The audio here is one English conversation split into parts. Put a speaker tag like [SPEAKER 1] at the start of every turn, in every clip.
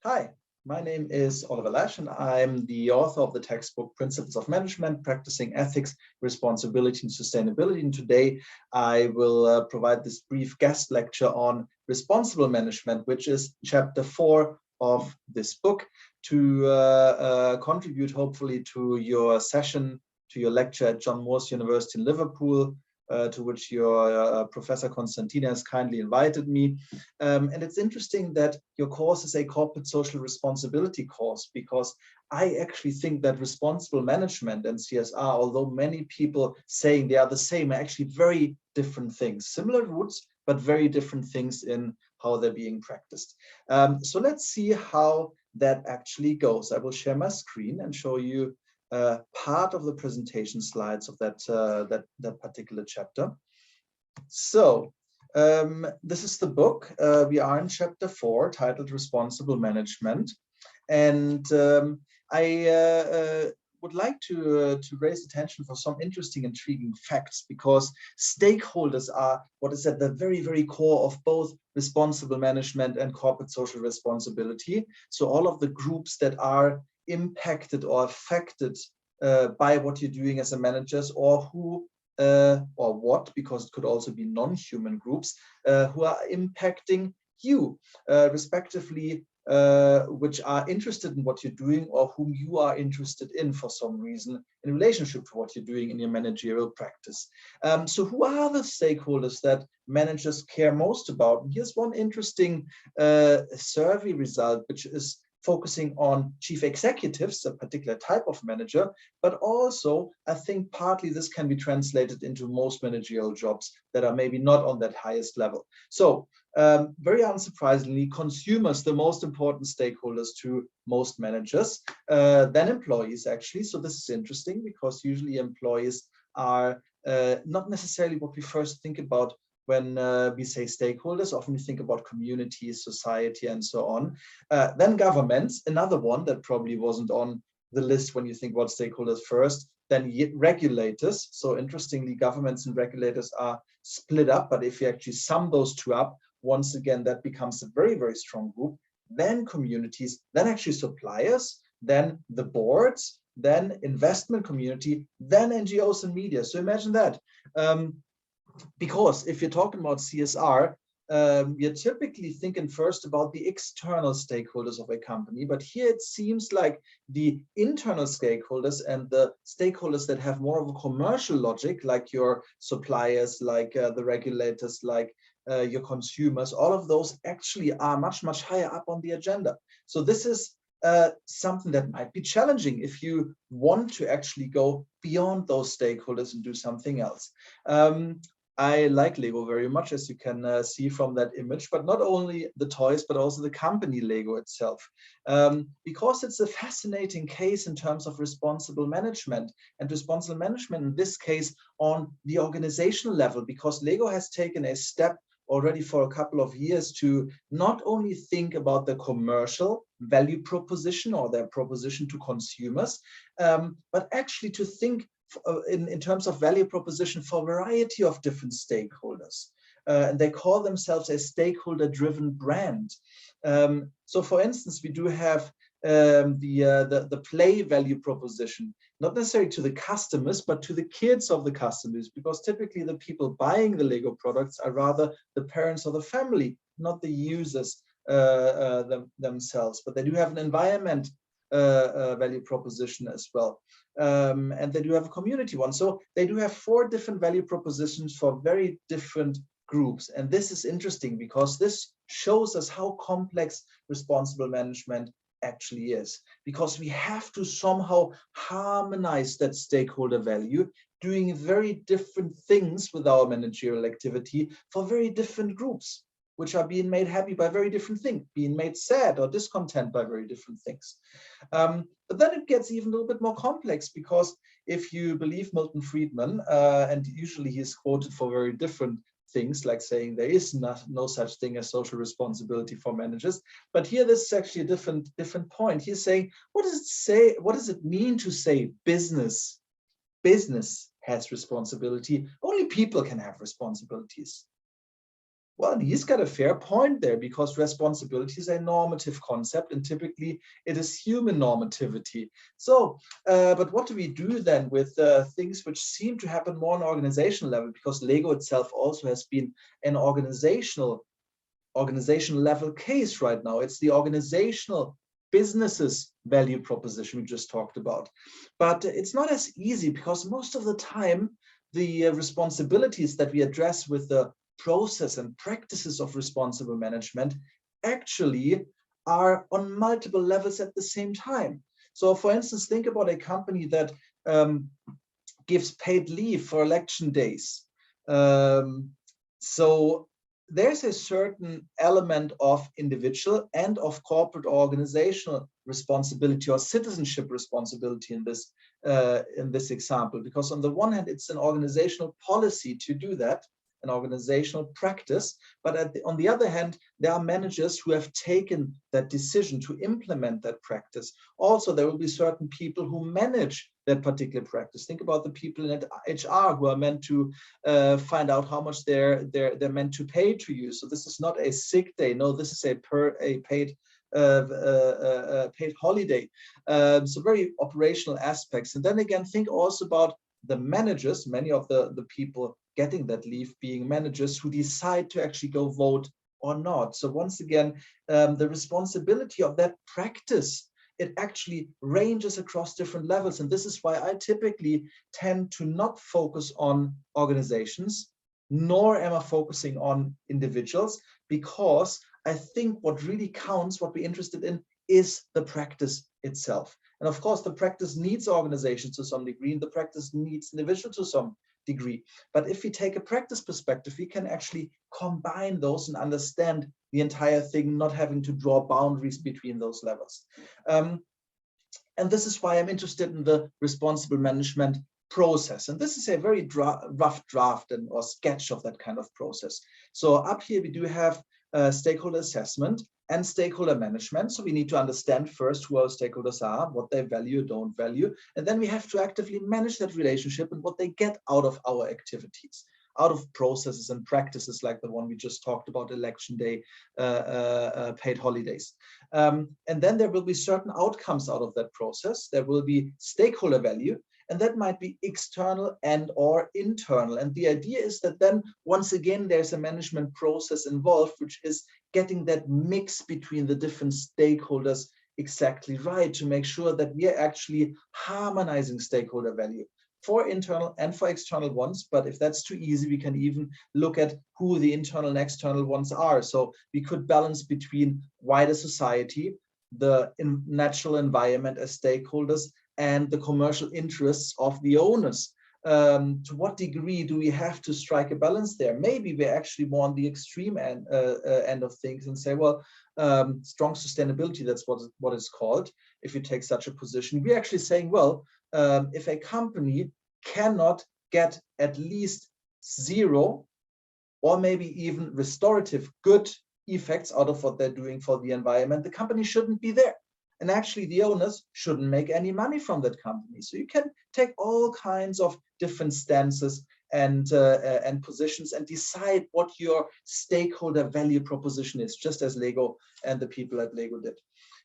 [SPEAKER 1] Hi, my name is Oliver Laasch, and I'm the author of the textbook Principles of Management, Practicing Ethics, Responsibility, and Sustainability. And today I will provide this brief guest lecture on responsible management, which is chapter 4 of this book, to contribute hopefully to your session, to your lecture at John Moores University in Liverpool, to which your Professor Konstantina has kindly invited me. And it's interesting that your course is a corporate social responsibility course, because I actually think that responsible management and CSR, although many people saying they are the same, are actually very different things, similar roots, but very different things in how they're being practiced. So let's see how that actually goes. I will share my screen and show you part of the presentation slides of that particular chapter. So this is the book. We are in chapter 4, titled Responsible Management, and I would like to raise attention for some interesting, intriguing facts, because stakeholders are what is at the very, very core of both responsible management and corporate social responsibility. So all of the groups that are impacted or affected by what you're doing as a manager, or who or what, because it could also be non-human groups who are impacting you, respectively, which are interested in what you're doing, or whom you are interested in for some reason in relationship to what you're doing in your managerial practice. So who are the stakeholders that managers care most about? And here's one interesting survey result, which is focusing on chief executives, a particular type of manager, but also I think partly this can be translated into most managerial jobs that are maybe not on that highest level. So very unsurprisingly, consumers, the most important stakeholders to most managers, then employees actually. So this is interesting, because usually employees are not necessarily what we first think about when we say stakeholders. Often we think about communities, society, and so on. Then governments, another one that probably wasn't on the list when you think about stakeholders first. Then regulators. So interestingly, governments and regulators are split up, but if you actually sum those two up, once again, that becomes a very, very strong group. Then communities, then actually suppliers, then the boards, then investment community, then NGOs and media. So imagine that. Because if you're talking about CSR, you're typically thinking first about the external stakeholders of a company, but here it seems like the internal stakeholders and the stakeholders that have more of a commercial logic, like your suppliers, like the regulators, like your consumers, all of those actually are much, much higher up on the agenda. So this is something that might be challenging if you want to actually go beyond those stakeholders and do something else. I like Lego very much, as you can see from that image, but not only the toys, but also the company Lego itself, because it's a fascinating case in terms of responsible management, and responsible management in this case on the organizational level, because Lego has taken a step already for a couple of years to not only think about the commercial value proposition or their proposition to consumers, but actually to think in terms of value proposition for a variety of different stakeholders. And they call themselves a stakeholder-driven brand. So for instance, we do have the play value proposition, not necessarily to the customers, but to the kids of the customers, because typically the people buying the Lego products are rather the parents or the family, not the users themselves. But they do have an environment value proposition as well. And they do have a community one. So they do have 4 different value propositions for very different groups. And this is interesting, because this shows us how complex responsible management actually is, because we have to somehow harmonize that stakeholder value, doing very different things with our managerial activity for very different groups, which are being made happy by very different things, being made sad or discontent by very different things. But then it gets even a little bit more complex, because if you believe Milton Friedman, and usually he is quoted for very different things, like saying there is no such thing as social responsibility for managers. But here, this is actually a different point. He's saying, what does it mean to say business has responsibility? Only people can have responsibilities. Well, he's got a fair point there, because responsibility is a normative concept, and typically it is human normativity. So, but what do we do then with things which seem to happen more on an organizational level? Because Lego itself also has been an organizational level case right now. It's the organizational businesses value proposition we just talked about. But it's not as easy, because most of the time, the responsibilities that we address with the process and practices of responsible management actually are on multiple levels at the same time. So for instance, think about a company that gives paid leave for election days. So there's a certain element of individual and of corporate organizational responsibility or citizenship responsibility in this example, because on the one hand, it's an organizational policy to do that, an organizational practice, but on the other hand, there are managers who have taken that decision to implement that practice. Also, there will be certain people who manage that particular practice. Think about the people in HR who are meant to find out how much they're meant to pay to you. So this is not a sick day. No, this is a paid paid holiday. So very operational aspects. And then again, think also about the managers, many of the people getting that leave being managers who decide to actually go vote or not. So once again, the responsibility of that practice, it actually ranges across different levels. And this is why I typically tend to not focus on organizations, nor am I focusing on individuals, because I think what really counts, what we're interested in, is the practice itself. And of course, the practice needs organizations to some degree, and the practice needs individuals to some degree. But if we take a practice perspective, we can actually combine those and understand the entire thing, not having to draw boundaries between those levels. And this is why I'm interested in the responsible management process. And this is a very rough draft or sketch of that kind of process. So up here, we do have stakeholder assessment and stakeholder management. So we need to understand first who our stakeholders are, what they value, don't value, and then we have to actively manage that relationship and what they get out of our activities, out of processes and practices like the one we just talked about, election day, paid holidays. And then there will be certain outcomes out of that process. There will be stakeholder value, and that might be external and or internal. And the idea is that then, once again, there's a management process involved, which is getting that mix between the different stakeholders exactly right to make sure that we are actually harmonizing stakeholder value for internal and for external ones. But if that's too easy, we can even look at who the internal and external ones are. So we could balance between wider society, the natural environment as stakeholders, and the commercial interests of the owners. To what degree do we have to strike a balance there? Maybe we're actually more on the extreme end of things and say, well, strong sustainability, that's what it's called. If you take such a position, we're actually saying, well, if a company cannot get at least zero or maybe even restorative good effects out of what they're doing for the environment, the company shouldn't be there. And actually, the owners shouldn't make any money from that company. So you can take all kinds of different stances and positions and decide what your stakeholder value proposition is, just as Lego and the people at Lego did.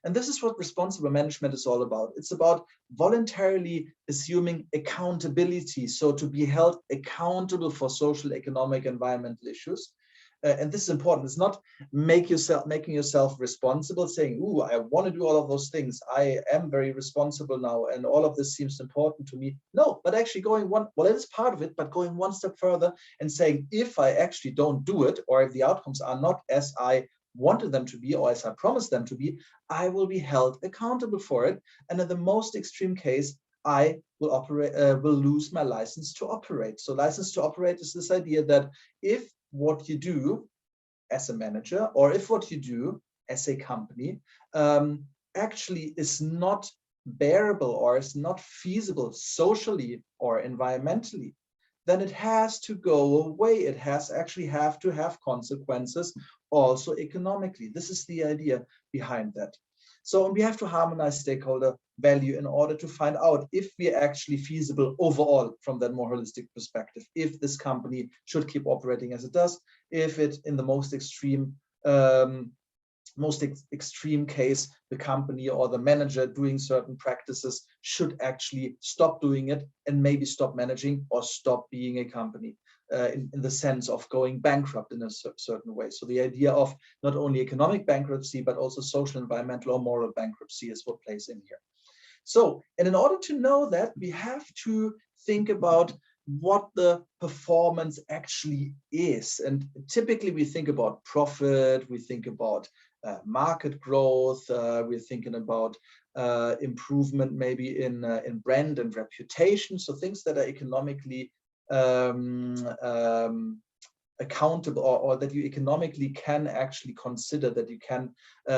[SPEAKER 1] And this is what responsible management is all about. It's about voluntarily assuming accountability, so to be held accountable for social, economic, environmental issues. And this is important. It's not making yourself responsible, saying, ooh, I want to do all of those things. I am very responsible now, and all of this seems important to me. No, but actually well, it is part of it, but going one step further and saying, if I actually don't do it, or if the outcomes are not as I wanted them to be, or as I promised them to be, I will be held accountable for it. And in the most extreme case, I will lose my license to operate. So license to operate is this idea that if what you do as a manager, or if what you do as a company actually is not bearable or is not feasible socially or environmentally, then it has to go away. It has actually have to have consequences also economically. This is the idea behind that. So we have to harmonize stakeholder value in order to find out if we're actually feasible overall from that more holistic perspective, if this company should keep operating as it does, if it, in the most extreme case, the company or the manager doing certain practices should actually stop doing it and maybe stop managing or stop being a company in the sense of going bankrupt in a certain way. So the idea of not only economic bankruptcy, but also social, environmental, or moral bankruptcy is what plays in here. So, and in order to know that, we have to think about what the performance actually is. And typically we think about profit, we think about market growth, we're thinking about improvement maybe in brand and reputation. So things that are economically accountable, or that you economically can actually consider, that you can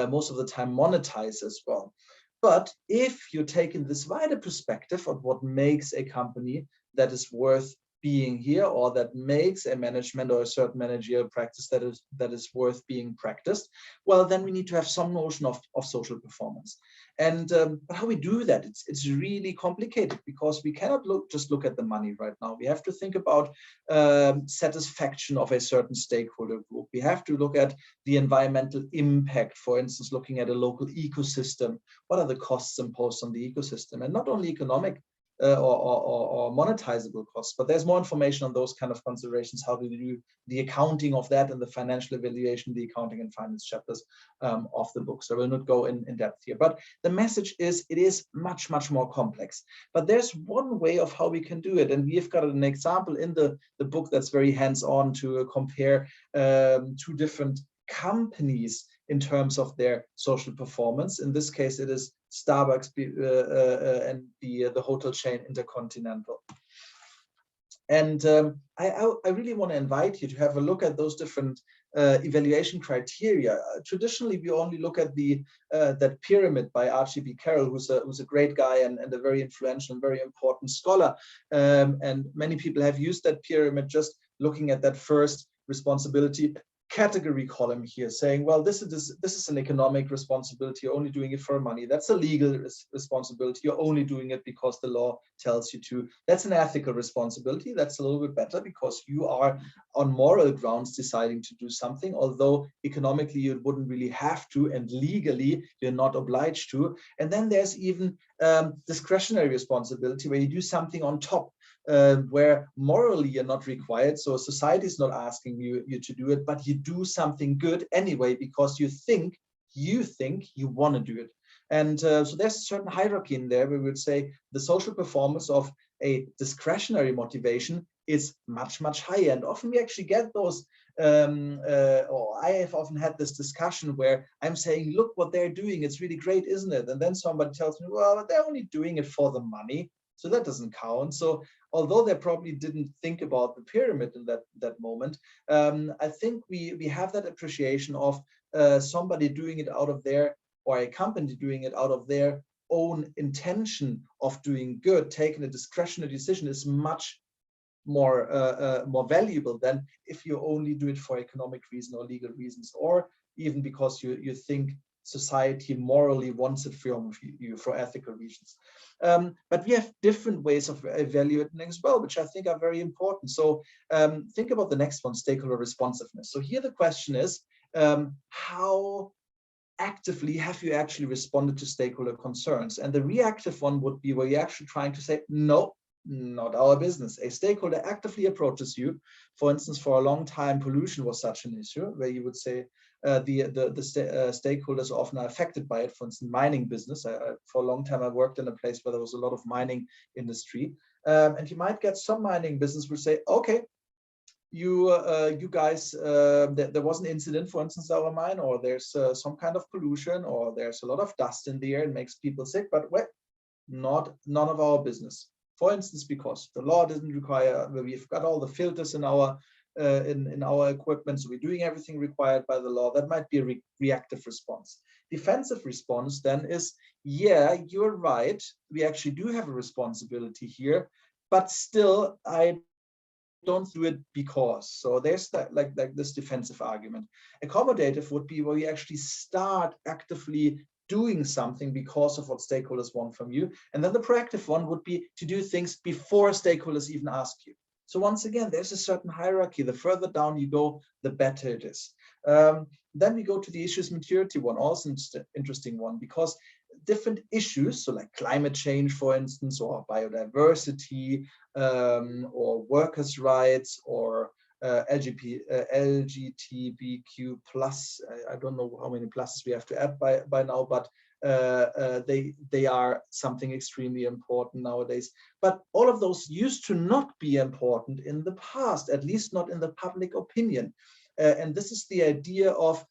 [SPEAKER 1] most of the time monetize as well. But if you're taking this wider perspective of what makes a company that is worth being here, or that makes a management or a certain managerial practice that is worth being practiced, well, then we need to have some notion of social performance. And but how we do that, it's really complicated, because we cannot just look at the money right now. We have to think about satisfaction of a certain stakeholder group. We have to look at the environmental impact, for instance, looking at a local ecosystem. What are the costs imposed on the ecosystem? And not only economic or monetizable costs, but there's more information on those kind of considerations, how to do the accounting of that and the financial evaluation, the accounting and finance chapters of the book. So I will not go in depth here, but the message is, it is much, much more complex. But there's one way of how we can do it. And we've got an example in the book that's very hands-on to compare two different companies in terms of their social performance. In this case, it is Starbucks and the hotel chain Intercontinental. And I really want to invite you to have a look at those different evaluation criteria. Traditionally, we only look at that pyramid by R.G.B. Carroll, who's a great guy and a very influential and very important scholar. And many people have used that pyramid just looking at that first responsibility category column here, saying, well, this is an economic responsibility, you're only doing it for money. That's a legal responsibility, you're only doing it because the law tells you to. That's an ethical responsibility, that's a little bit better, because you are on moral grounds deciding to do something, although economically you wouldn't really have to, and legally you're not obliged to. And then there's even discretionary responsibility, where you do something on top, where morally you're not required, so society is not asking you to do it, but you do something good anyway because you think you want to do it. And so there's a certain hierarchy in there, where we would say the social performance of a discretionary motivation is much, much higher. And often we actually get those, or I have often had this discussion where I'm saying, look what they're doing, it's really great, isn't it? And then somebody tells me, well, they're only doing it for the money, so that doesn't count. So although they probably didn't think about the pyramid in that moment, I think we have that appreciation of somebody doing it out of their, or a company doing it out of their own intention of doing good, taking a discretionary decision, is much more valuable than if you only do it for economic reason or legal reasons, or even because you think society morally wants it from you for ethical reasons. But we have different ways of evaluating as well, which I think are very important. So think about the next one, stakeholder responsiveness. So here the question is, how actively have you actually responded to stakeholder concerns? And the reactive one would be where you're actually trying to say, no, not our business. A stakeholder actively approaches you. For instance, for a long time, pollution was such an issue, where you would say stakeholders often are affected by it. For instance, mining business. For a long time, I worked in a place where there was a lot of mining industry, and you might get some mining business would say, okay, you guys, there was an incident, for instance, our mine, or there's some kind of pollution, or there's a lot of dust in the air and makes people sick, but well, none of our business. For instance, because the law doesn't require, we've got all the filters in our equipment, so we're doing everything required by the law. That might be a reactive response. Defensive response then is, yeah, you're right, we actually do have a responsibility here, but still I don't do it because. So there's that, like this defensive argument. Accommodative would be where you actually start actively doing something because of what stakeholders want from you. And then the proactive one would be to do things before stakeholders even ask you. So once again, there's a certain hierarchy. The further down you go, the better it is. Then we go to the issues maturity one, also an interesting one, because different issues, so like climate change, for instance, or biodiversity, or workers' rights, or LGBTQ plus, I don't know how many pluses we have to add by now, but they are something extremely important nowadays. But all of those used to not be important in the past, at least not in the public opinion. And this is the idea of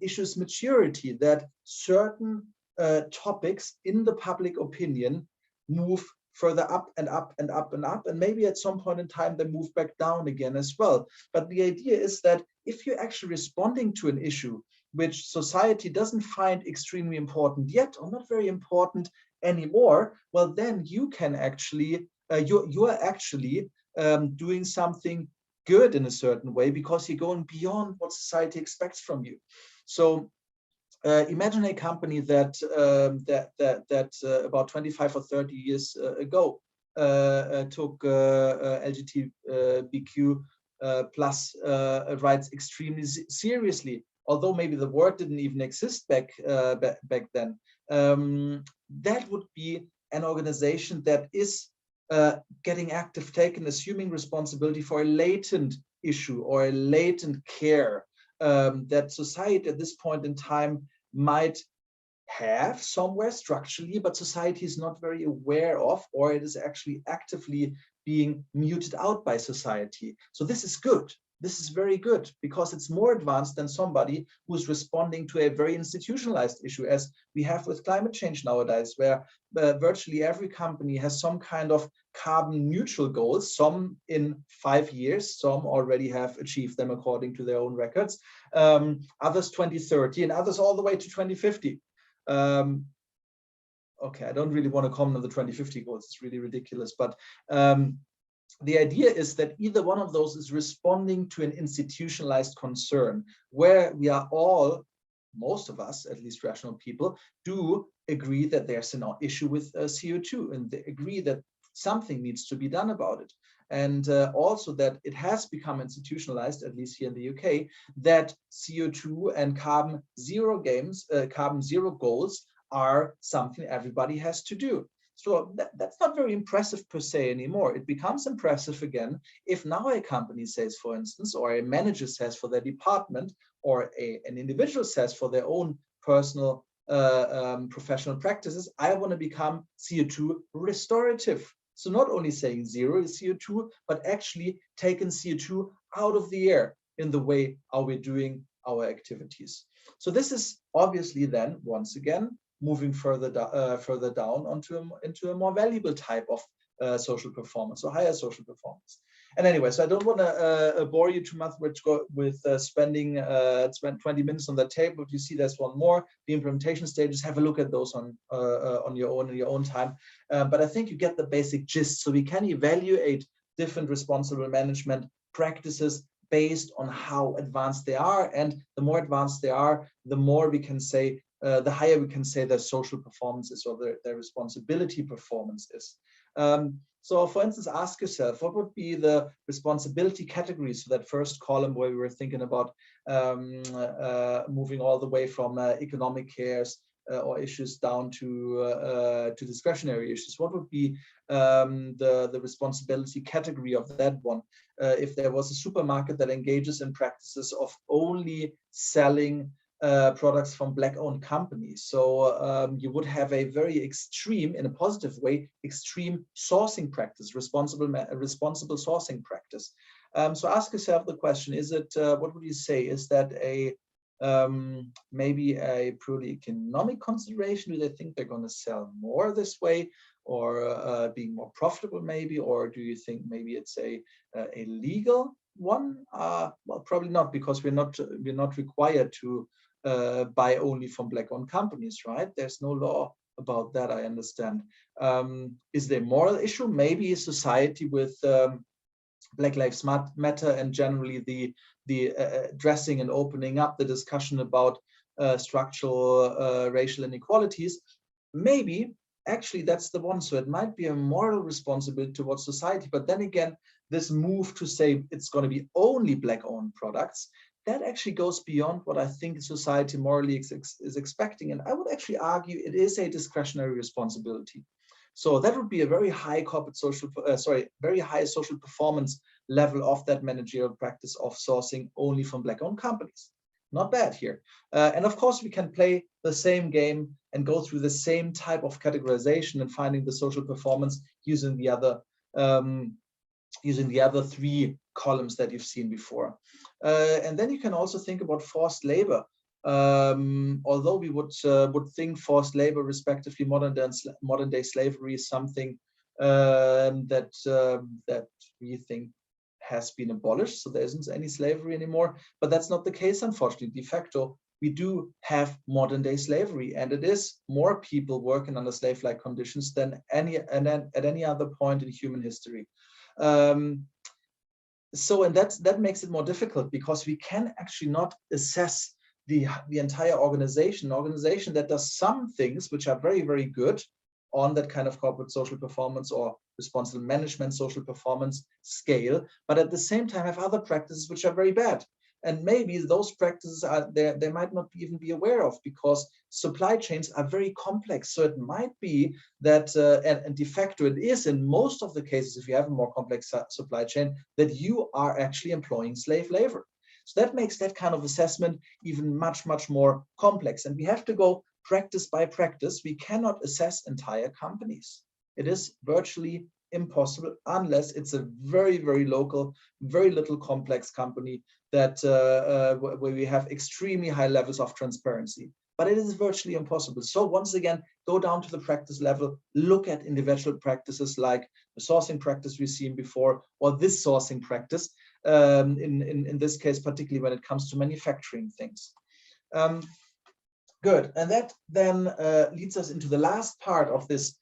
[SPEAKER 1] issues maturity, that certain topics in the public opinion move further up and up and up and up, and maybe at some point in time they move back down again as well. But the idea is that if you're actually responding to an issue which society doesn't find extremely important yet, or not very important anymore, well, then you can actually, you are actually doing something good in a certain way, because you're going beyond what society expects from you. So imagine a company that about 25 or 30 years ago took LGBTQ plus rights extremely seriously, although maybe the word didn't even exist back then. That would be an organization that is getting active, taken, assuming responsibility for a latent issue or a latent care that society at this point in time might have somewhere structurally, but society is not very aware of, or it is actually actively being muted out by society. So this is good. This is very good, because it's more advanced than somebody who's responding to a very institutionalized issue, as we have with climate change nowadays, where virtually every company has some kind of carbon neutral goals, some in 5 years, some already have achieved them according to their own records, others 2030, and others all the way to 2050. Okay, I don't really want to comment on the 2050 goals, it's really ridiculous, but the idea is that either one of those is responding to an institutionalized concern, where we are all, most of us, at least rational people, do agree that there's an issue with CO2, and they agree that something needs to be done about it. And also that it has become institutionalized, at least here in the UK, that CO2 and carbon zero goals are something everybody has to do. So that's not very impressive per se anymore. It becomes impressive again if now a company says, for instance, or a manager says for their department, or an individual says for their own personal professional practices, I want to become CO2 restorative. So not only saying zero is CO2, but actually taking CO2 out of the air in the way how we're doing our activities. So this is obviously then, once again, moving further down into a more valuable type of social performance, or higher social performance. And anyway, so I don't want to bore you too much with spending 20 minutes on that table. If you see there's one more, the implementation stages, have a look at those on your own time. But I think you get the basic gist. So we can evaluate different responsible management practices based on how advanced they are, and the more advanced they are, the more we can say, the higher we can say their social performance is, or their responsibility performance is. So for instance, ask yourself, what would be the responsibility categories for that first column where we were thinking about moving all the way from economic cares or issues down to discretionary issues? What would be the responsibility category of that one? If there was a supermarket that engages in practices of only selling products from Black-owned companies. So you would have a very extreme, in a positive way, extreme sourcing practice, responsible sourcing practice. So ask yourself the question: is it? What would you say? Is that a maybe a purely economic consideration? Do they think they're going to sell more this way, or being more profitable, maybe? Or do you think maybe it's a legal one? Well, probably not, because we're not required to buy only from Black-owned companies, right? There's no law about that, I understand. Is there a moral issue? Maybe a society with Black Lives Matter and generally the addressing and opening up the discussion about structural racial inequalities, maybe actually that's the one. So it might be a moral responsibility towards society, but then again, this move to say it's going to be only Black-owned products, that actually goes beyond what I think society morally is expecting. And I would actually argue it is a discretionary responsibility. So that would be a very high corporate social, very high social performance level of that managerial practice of sourcing only from Black-owned companies. Not bad here. And of course, we can play the same game and go through the same type of categorization and finding the social performance using the other three columns that you've seen before. And then you can also think about forced labor. Although we would think forced labor, respectively modern day slavery, is something that we think has been abolished, so there isn't any slavery anymore. But that's not the case, unfortunately. De facto, we do have modern day slavery, and it is more people working under slave-like conditions than at any other point in human history. So, and that makes it more difficult, because we can actually not assess the entire organization that does some things which are very, very good on that kind of corporate social performance or responsible management social performance scale, but at the same time have other practices which are very bad. And maybe those practices are there, they might not even be aware of, because supply chains are very complex. So it might be that, and de facto it is in most of the cases, if you have a more complex supply chain, that you are actually employing slave labor. So that makes that kind of assessment even much, much more complex. And we have to go practice by practice. We cannot assess entire companies. It is virtually impossible unless it's a very, very local, very little complex company that where we have extremely high levels of transparency. But it is virtually impossible. So once again, go down to the practice level, look at individual practices like the sourcing practice we've seen before, or this sourcing practice, in this case, particularly when it comes to manufacturing things. Good, and that then leads us into the last part of this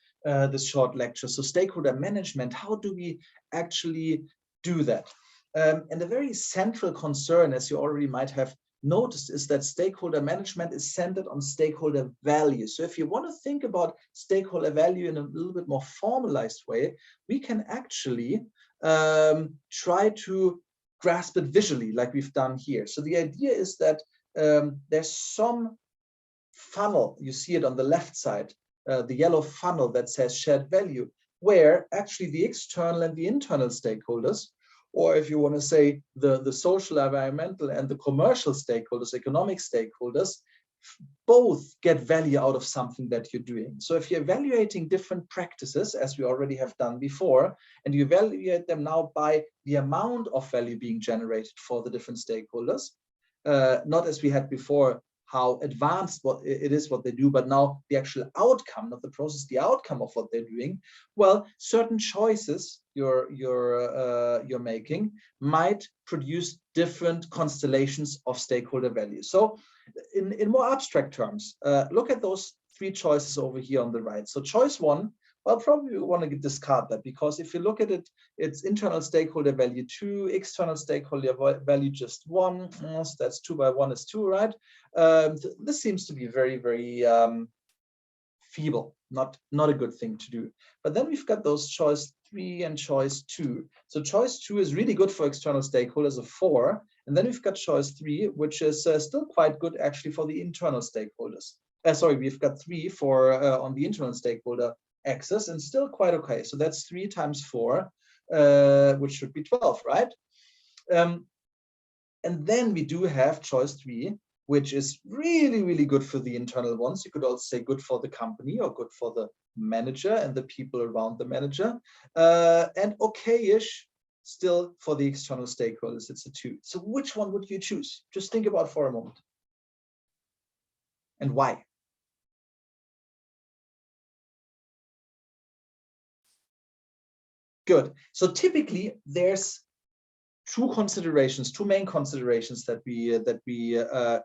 [SPEAKER 1] short lecture. So stakeholder management, how do we actually do that? And a very central concern, as you already might have noticed, is that stakeholder management is centered on stakeholder value. So if you want to think about stakeholder value in a little bit more formalized way, we can actually try to grasp it visually, like we've done here. So the idea is that there's some funnel, you see it on the left side, the yellow funnel that says shared value, where actually the external and the internal stakeholders, or if you want to say the social, environmental, and the commercial stakeholders, economic stakeholders, both get value out of something that you're doing. So if you're evaluating different practices, as we already have done before, and you evaluate them now by the amount of value being generated for the different stakeholders, not as we had before, how advanced what they do, but now the actual outcome, not the process, the outcome of what they're doing. Well, certain choices you're making might produce different constellations of stakeholder value. So in more abstract terms, look at those three choices over here on the right. So choice one, well, probably we want to discard that, because if you look at it, it's internal stakeholder value 2, external stakeholder value just 1. So that's 2 by 1 is 2, right? This seems to be very, very feeble, not a good thing to do. But then we've got those choice 3 and choice 2. So choice 2 is really good for external stakeholders, a 4. And then we've got choice 3, which is still quite good actually for the internal stakeholders. Sorry, we've got 3 for on the internal stakeholder axis, and still quite okay. So that's 3 times 4, which should be 12, right? And then we do have choice 3, which is really, really good for the internal ones. You could also say good for the company or good for the manager and the people around the manager, and okay-ish still for the external stakeholders. It's a 2. So which one would you choose? Just think about for a moment. And why? Good. So typically there's two main considerations that we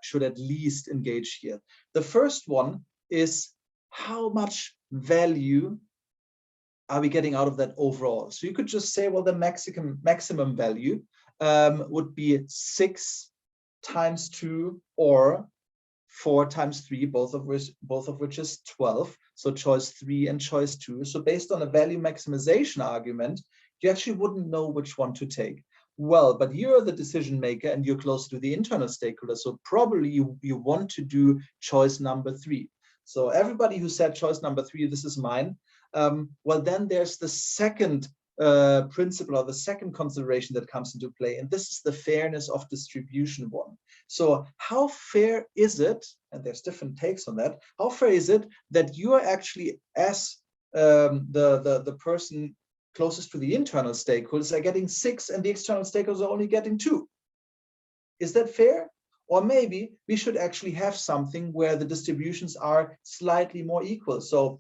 [SPEAKER 1] should at least engage here. The first one is how much value are we getting out of that overall? So you could just say, well, the maximum value would be 6 times 2 or 4 times 3, both of which is 12. So choice 3 and choice 2. So based on a value maximization argument, you actually wouldn't know which one to take. Well, but you're the decision maker and you're close to the internal stakeholder. So probably you want to do choice number 3. So everybody who said choice number 3, this is mine. Well, then there's the second principle or the second consideration that comes into play, and this is the fairness of distribution one. So how fair is it, and there's different takes on that, how fair is it that you are actually, as the person closest to the internal stakeholders, are getting 6 and the external stakeholders are only getting 2? Is that fair? Or maybe we should actually have something where the distributions are slightly more equal. So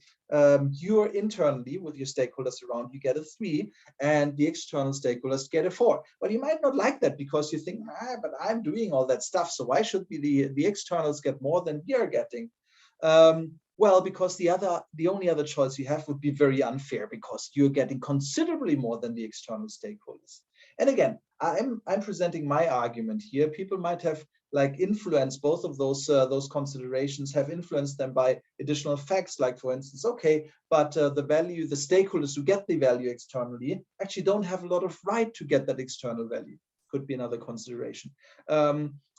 [SPEAKER 1] you're internally with your stakeholders around, you get a 3, and the external stakeholders get a 4. But you might not like that because you think, but I'm doing all that stuff, so why should the externals get more than we are getting? Well, because the only other choice you have would be very unfair because you're getting considerably more than the external stakeholders. And again, I'm presenting my argument here. People might have influenced both of those considerations, have influenced them by additional facts, like for instance, okay, but the stakeholders who get the value externally actually don't have a lot of right to get that external value. Could be another consideration.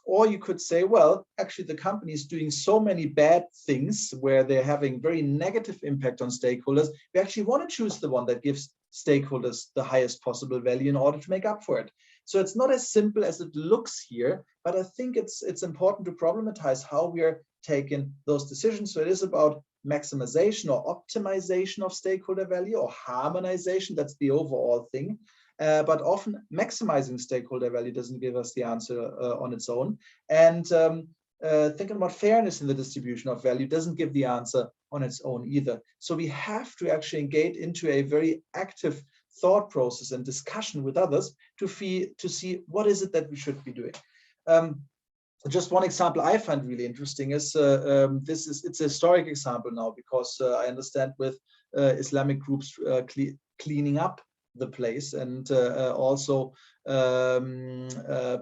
[SPEAKER 1] Or you could say, well, actually the company is doing so many bad things where they're having very negative impact on stakeholders. We actually want to choose the one that gives stakeholders the highest possible value in order to make up for it. So it's not as simple as it looks here, but I think it's important to problematize how we are taking those decisions. So it is about maximization or optimization of stakeholder value, or harmonization. That's the overall thing. But often maximizing stakeholder value doesn't give us the answer on its own. And thinking about fairness in the distribution of value doesn't give the answer on its own either. So we have to actually engage into a very active thought process and discussion with others to see what is it that we should be doing. Just one example I find really interesting is it's a historic example now, because I understand with Islamic groups cleaning up the place, and also the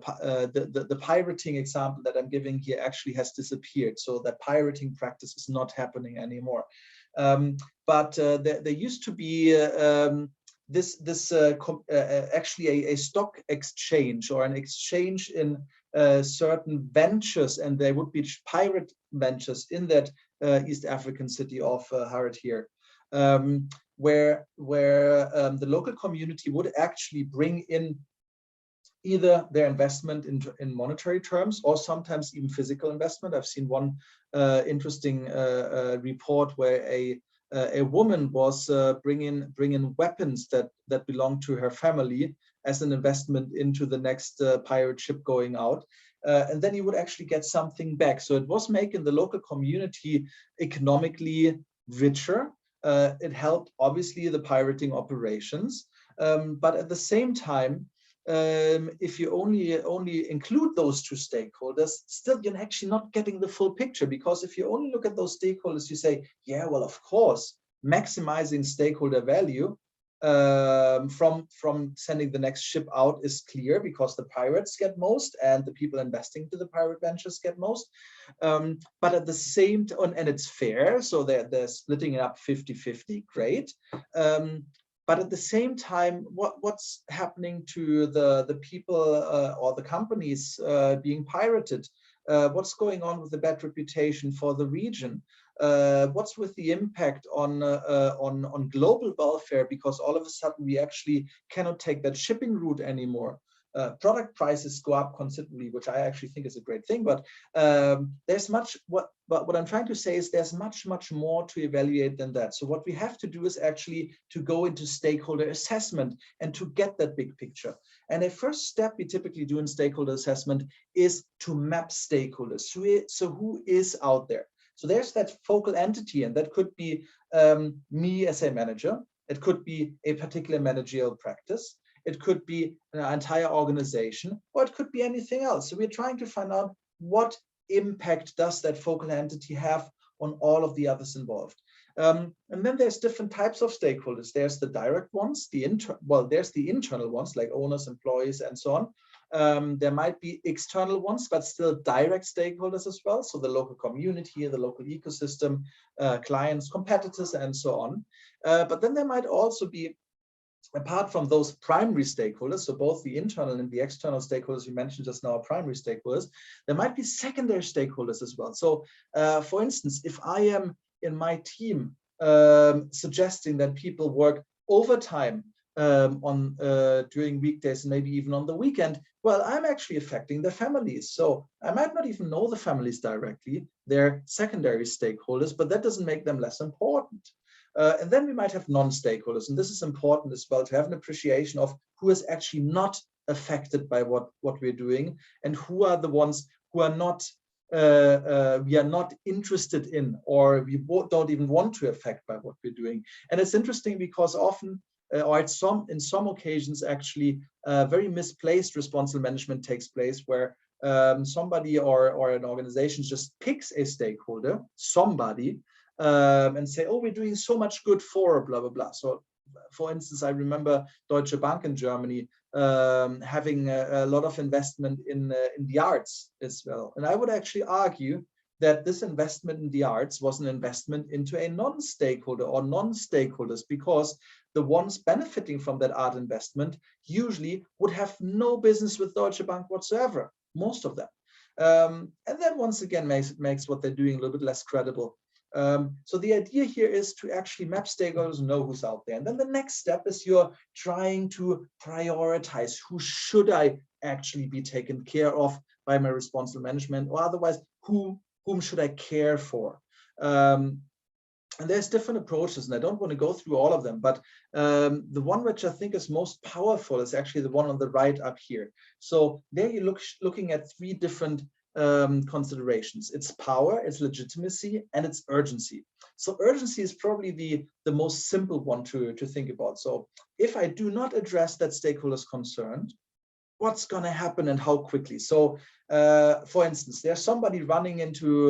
[SPEAKER 1] pirating example that I'm giving here actually has disappeared. So that pirating practice is not happening anymore. But there used to be actually a stock exchange, or an exchange in certain ventures, and there would be pirate ventures in that East African city of Harad here. Where the local community would actually bring in either their investment in monetary terms, or sometimes even physical investment. I've seen one interesting report where a woman was bringing weapons that belonged to her family as an investment into the next pirate ship going out. And then you would actually get something back. So it was making the local community economically richer. It helped, obviously, the pirating operations, but at the same time, if you only include those two stakeholders, still you're actually not getting the full picture. Because if you only look at those stakeholders, you say, yeah, well, of course, maximizing stakeholder value from sending the next ship out is clear, because the pirates get most and the people investing to the pirate ventures get most. But at the same time, and it's fair, so they're splitting it up 50-50, great. But at the same time, what's happening to the people or the companies being pirated? What's going on with the bad reputation for the region? What's with the impact on global welfare? Because all of a sudden we actually cannot take that shipping route anymore. Product prices go up considerably, which I actually think is a great thing. But there's what I'm trying to say is there's much more to evaluate than that. So what we have to do is actually to go into stakeholder assessment and to get that big picture. And a first step we typically do in stakeholder assessment is to map stakeholders. So who is out there? So there's that focal entity, and that could be me as a manager. It could be a particular managerial practice. It could be an entire organization, or it could be anything else. So we're trying to find out what impact does that focal entity have on all of the others involved. And then there's different types of stakeholders. There's the direct ones, there's the internal ones like owners, employees, and so on. There might be external ones, but still direct stakeholders as well. So the local community, the local ecosystem, clients, competitors, and so on. But then there might also be, apart from those primary stakeholders, so both the internal and the external stakeholders you mentioned just now are primary stakeholders, there might be secondary stakeholders as well. So for instance, if I am in my team suggesting that people work overtime during weekdays and maybe even on the weekend, well, I'm actually affecting their families. So I might not even know the families directly. They're secondary stakeholders, but that doesn't make them less important. And then we might have non-stakeholders, and this is important as well, to have an appreciation of who is actually not affected by what we're doing, and who are the ones who are not we are not interested in, or we don't even want to affect by what we're doing. And it's interesting because often, or in some occasions actually, very misplaced responsible management takes place, where somebody or an organization just picks a stakeholder, somebody, and say, oh, we're doing so much good for blah, blah, blah. So for instance, I remember Deutsche Bank in Germany having a lot of investment in the arts as well. And I would actually argue that this investment in the arts was an investment into a non-stakeholder or non-stakeholders, because the ones benefiting from that art investment usually would have no business with Deutsche Bank whatsoever, most of them. And that once again makes what they're doing a little bit less credible. So the idea here is to actually map stakeholders and know who's out there. And then the next step is you're trying to prioritize who should I actually be taken care of by my responsible management, or otherwise whom should I care for? And there's different approaches, and I don't want to go through all of them, but the one which I think is most powerful is actually the one on the right up here. So there you're looking at three different considerations. It's power, it's legitimacy, and it's urgency. So urgency is probably the most simple one to think about. So if I do not address that stakeholder's concerned, what's going to happen and how quickly? So for instance, there's somebody running into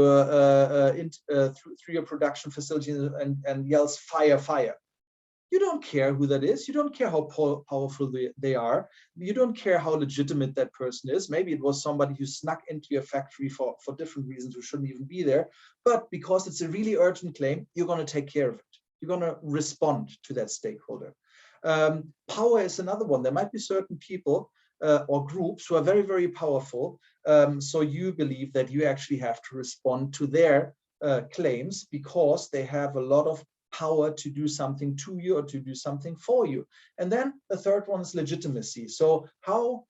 [SPEAKER 1] through your production facility and yells fire, fire. You don't care who that is. You don't care how powerful they are. You don't care how legitimate that person is. Maybe it was somebody who snuck into your factory for different reasons, who shouldn't even be there. But because it's a really urgent claim, you're going to take care of it. You're going to respond to that stakeholder. Power is another one. There might be certain people or groups who are very, very powerful. So you believe that you actually have to respond to their claims because they have a lot of power to do something to you or to do something for you. And then the third one is legitimacy. So how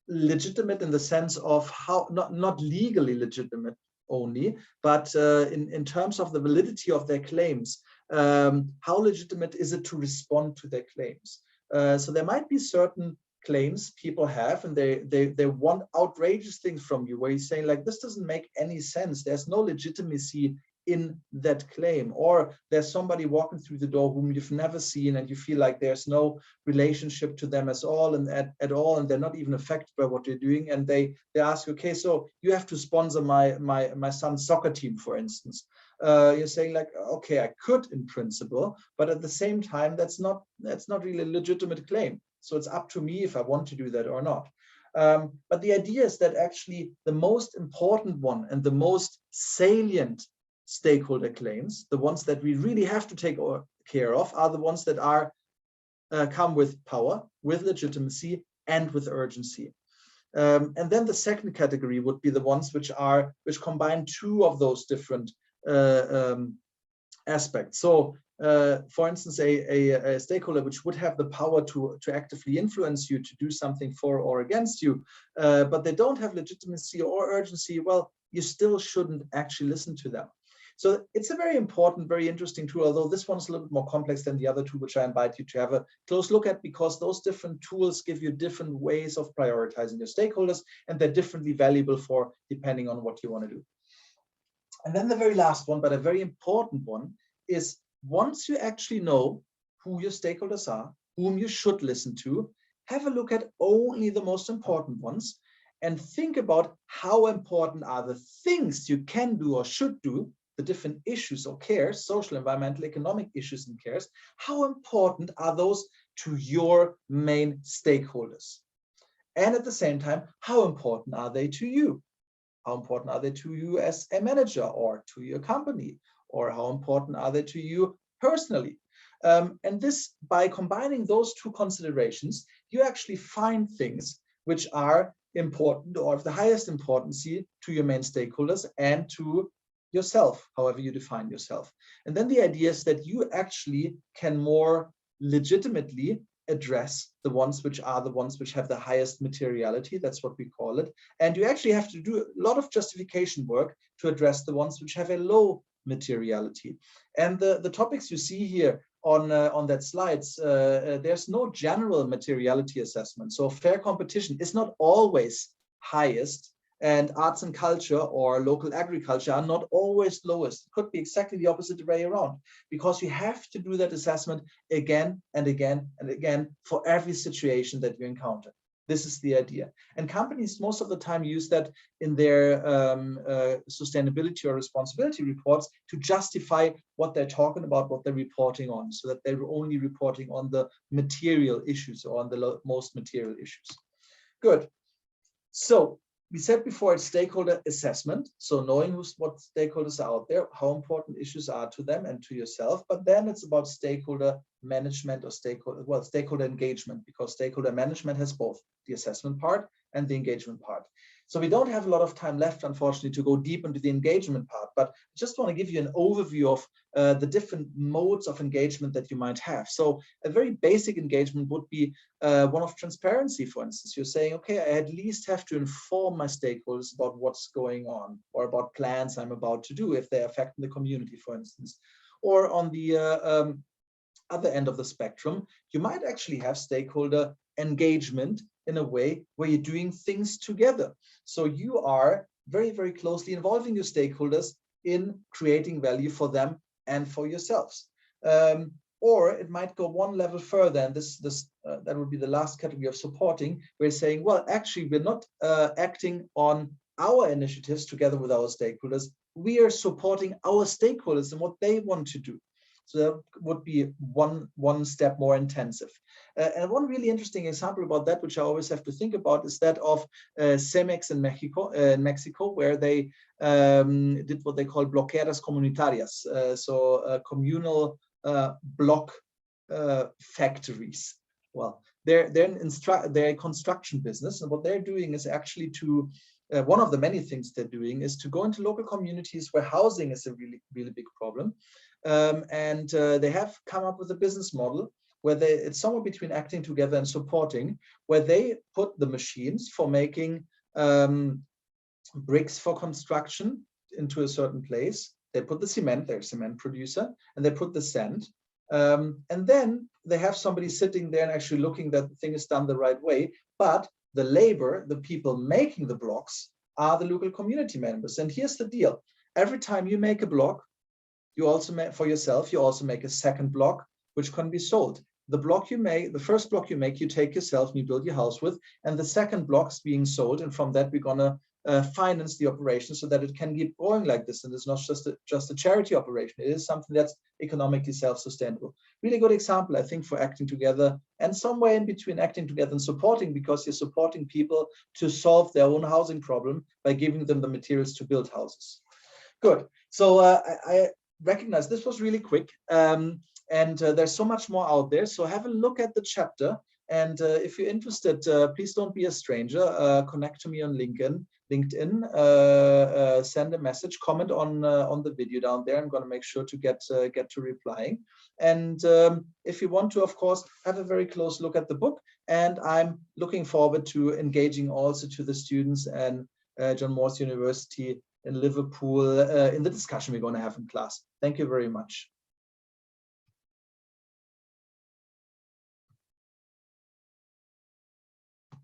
[SPEAKER 1] legitimate in the sense of how, not legally legitimate only, but in terms of the validity of their claims, how legitimate is it to respond to their claims? So there might be certain claims people have, and they want outrageous things from you, where you're saying like, this doesn't make any sense. There's no legitimacy in that claim, or there's somebody walking through the door whom you've never seen, and you feel like there's no relationship to them at all, and they're not even affected by what you're doing, and they ask you, okay, so you have to sponsor my son's soccer team, for instance. You're saying like, okay, I could in principle, but at the same time, that's not really a legitimate claim. So it's up to me if I want to do that or not. But the idea is that actually the most important one and the most salient stakeholder claims, the ones that we really have to take care of, are the ones that are come with power, with legitimacy, and with urgency. And then the second category would be the ones which combine two of those different aspects. So for instance, a stakeholder which would have the power to actively influence you to do something for or against you, but they don't have legitimacy or urgency, well, you still shouldn't actually listen to them. So it's a very important, very interesting tool, although this one's a little bit more complex than the other two, which I invite you to have a close look at, because those different tools give you different ways of prioritizing your stakeholders, and they're differently valuable for depending on what you want to do. And then the very last one, but a very important one, is once you actually know who your stakeholders are, whom you should listen to, have a look at only the most important ones and think about how important are the things you can do or should do, the different issues or cares, social, environmental, economic issues and cares, how important are those to your main stakeholders? And at the same time, how important are they to you? How important are they to you as a manager or to your company? Or how important are they to you personally? And this, by combining those two considerations, you actually find things which are important or of the highest importance to your main stakeholders and to yourself, however you define yourself. And then the idea is that you actually can more legitimately address the ones which have the highest materiality. That's what we call it. And you actually have to do a lot of justification work to address the ones which have a low materiality. And the topics you see here on that slides, there's no general materiality assessment. So fair competition is not always highest, and arts and culture or local agriculture are not always lowest. It could be exactly the opposite way around, because you have to do that assessment again and again and again for every situation that you encounter. This is the idea. And companies most of the time use that in their sustainability or responsibility reports to justify what they're talking about, what they're reporting on, so that they're only reporting on the material issues or on the most material issues. Good. So we said before, it's stakeholder assessment. So knowing what stakeholders are out there, how important issues are to them and to yourself. But then it's about stakeholder management or stakeholder engagement, because stakeholder management has both the assessment part and the engagement part. So we don't have a lot of time left, unfortunately, to go deep into the engagement part, but I just want to give you an overview of the different modes of engagement that you might have. So a very basic engagement would be one of transparency, for instance. You're saying, okay, I at least have to inform my stakeholders about what's going on or about plans I'm about to do if they're affecting the community, for instance. Or on the other end of the spectrum, you might actually have stakeholder engagement in a way where you're doing things together. So you are very, very closely involving your stakeholders in creating value for them and for yourselves. Or it might go one level further, and that would be the last category of supporting. We're saying, well, actually, we're not acting on our initiatives together with our stakeholders. We are supporting our stakeholders and what they want to do. So that would be one step more intensive. And one really interesting example about that, which I always have to think about, is that of Cemex in Mexico, where they did what they call bloqueras comunitarias, communal block factories. Well, they're a construction business, and what they're doing is actually to one of the many things they're doing is to go into local communities where housing is a really, really big problem. They have come up with a business model where it's somewhere between acting together and supporting, where they put the machines for making bricks for construction into a certain place. They put the cement, they're a cement producer, and they put the sand. And then they have somebody sitting there and actually looking that the thing is done the right way. But the labor, the people making the blocks, are the local community members. And here's the deal. Every time you make a block, you also make for yourself, you also make a second block, which can be sold. The block you make, the first block you make, you take yourself and you build your house with, and the second block's being sold. And from that, we're gonna finance the operation so that it can keep going like this. And it's not just a charity operation. It is something that's economically self-sustainable. Really good example, I think, for acting together, and somewhere in between acting together and supporting, because you're supporting people to solve their own housing problem by giving them the materials to build houses. Good. So I recognize this was really quick, and there's so much more out there. So have a look at the chapter, and if you're interested, please don't be a stranger. Connect to me on LinkedIn. Send a message, comment on the video down there. I'm going to make sure to get to replying. And if you want to, of course, have a very close look at the book. And I'm looking forward to engaging also to the students and John Moores University in Liverpool in the discussion we're going to have in class. Thank you very much.